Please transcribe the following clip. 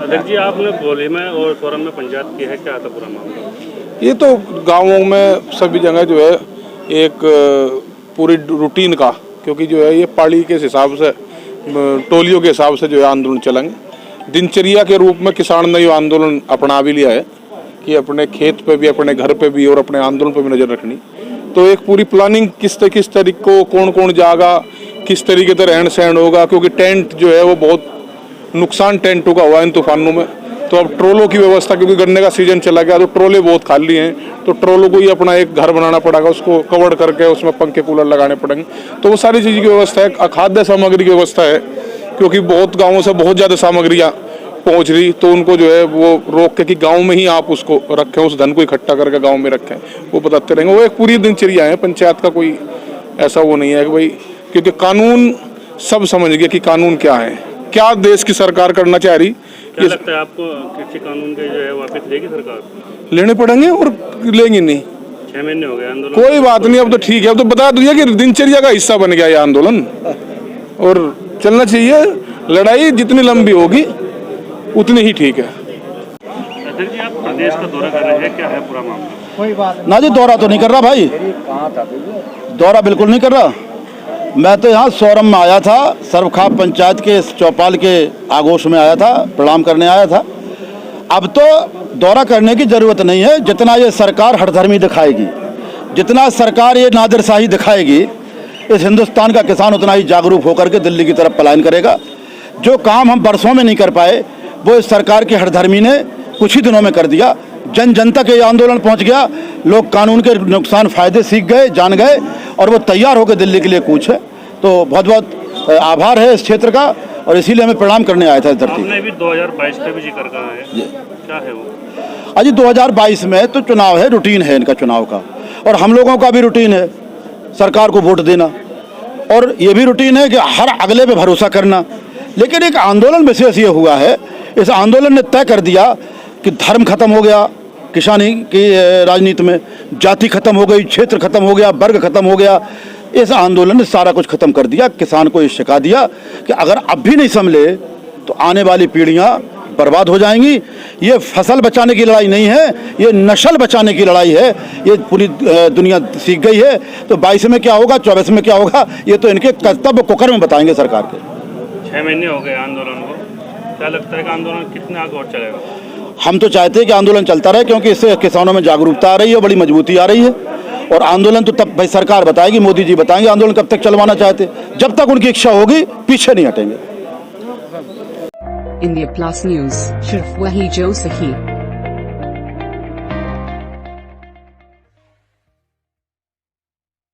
अध्यक्ष जी, आपने गोली में और सोरम में पंचायत की है, क्या था पूरा मामला? ये तो गांवों में सभी जगह जो है एक पूरी रूटीन का, क्योंकि जो है ये पार्टी के हिसाब से, टोलियों के हिसाब से जो है आंदोलन चलेंगे। दिनचर्या के रूप में किसान ने ये आंदोलन अपना भी लिया है कि अपने खेत पे भी, अपने घर पे भी और अपने आंदोलन पे भी नजर रखनी। तो एक पूरी प्लानिंग किस तरीके को कौन कौन जाएगा, किस तरीके से रहन सहन होगा, क्योंकि टेंट जो है वो बहुत नुकसान टेंटों का हुआ इन तूफानों में। तो अब ट्रोलों की व्यवस्था, क्योंकि गन्ने का सीजन चला गया तो ट्रोले बहुत खाली हैं, तो ट्रोलों को ही अपना एक घर बनाना पड़ेगा, उसको कवर करके उसमें पंखे कूलर लगाने पड़ेंगे। तो वो सारी चीज़ की व्यवस्था है। खाद्य सामग्री की व्यवस्था है, क्योंकि बहुत गाँवों से बहुत ज़्यादा सामग्रियाँ पहुँच रही, तो उनको जो है वो रोक के कि गाँव में ही आप उसको रखें, उस धन को इकट्ठा करके गाँव में रखें, वो बताते रहेंगे। वो एक पूरी दिनचर्या है पंचायत का, कोई ऐसा वो नहीं है कि भाई, क्योंकि कानून सब समझ गए कि कानून क्या है, क्या देश की सरकार करना चाह रही। क्या लगता है आपको, कृषि कानून के जो है वापस लेगी सरकार? लेने पड़ेंगे और लेंगे नहीं। 6 महीने हो गए आंदोलन। कोई बात नहीं, अब तो ठीक है, अब तो बता दिया कि दिनचर्या का हिस्सा बन गया ये आंदोलन, और चलना चाहिए। लड़ाई जितनी लंबी होगी उतनी ही ठीक है। अध्यक्ष जी, आप प्रदेश का दौरा कर रहे हैं, क्या है पूरा मामला? ना जी, दौरा तो नहीं कर रहा भाई, दौरा बिल्कुल नहीं कर रहा। मैं तो यहाँ सोरम में आया था, सर्वखाप पंचायत के चौपाल के आगोश में आया था, प्रणाम करने आया था। अब तो दौरा करने की ज़रूरत नहीं है। जितना ये सरकार हठधर्मी दिखाएगी, जितना सरकार ये नादिरशाही दिखाएगी, इस हिंदुस्तान का किसान उतना ही जागरूक होकर के दिल्ली की तरफ पलायन करेगा। जो काम हम बरसों में नहीं कर पाए, वो इस सरकार की हठधर्मी ने कुछ ही दिनों में कर दिया। जन जन तक ये आंदोलन पहुंच गया, लोग कानून के नुकसान फ़ायदे सीख गए, जान गए, और वो तैयार होकर दिल्ली के लिए कूच है। तो बहुत बहुत आभार है इस क्षेत्र का, और इसीलिए हमें प्रणाम करने आया था इस धरती। आपने भी 2022 का भी जिक्र कहा है, क्या है वो? अजी 2022 में तो चुनाव है, रूटीन है इनका चुनाव का, और हम लोगों का भी रूटीन है सरकार को वोट देना, और ये भी रूटीन है कि हर अगले पे भरोसा करना। लेकिन एक आंदोलन विशेष ये हुआ है, इस आंदोलन ने तय कर दिया कि धर्म खत्म हो गया किसानी की राजनीति में, जाति खत्म हो गई, क्षेत्र खत्म हो गया, वर्ग खत्म हो गया। इस आंदोलन ने सारा कुछ खत्म कर दिया। किसान को ये सिखा दिया कि अगर अब भी नहीं संभले तो आने वाली पीढ़ियां बर्बाद हो जाएंगी। ये फसल बचाने की लड़ाई नहीं है, ये नस्ल बचाने की लड़ाई है। ये पूरी दुनिया सीख गई है। तो 22 में क्या होगा, 24 में क्या होगा, ये तो इनके कर्तव्य कुकर में बताएंगे सरकार के। 6 महीने हो गए आंदोलन को, क्या लगता है कि आंदोलन कितने आगे और चलेगा? हम तो चाहते हैं कि आंदोलन चलता रहे, क्योंकि इससे किसानों में जागरूकता आ रही है, बड़ी मजबूती आ रही है। और आंदोलन तो तब भाई सरकार बताएगी, मोदी जी बताएंगे आंदोलन कब तक चलवाना चाहते। जब तक उनकी इच्छा होगी पीछे नहीं हटेंगे। इंडिया प्लस न्यूज, सिर्फ वही जो सही।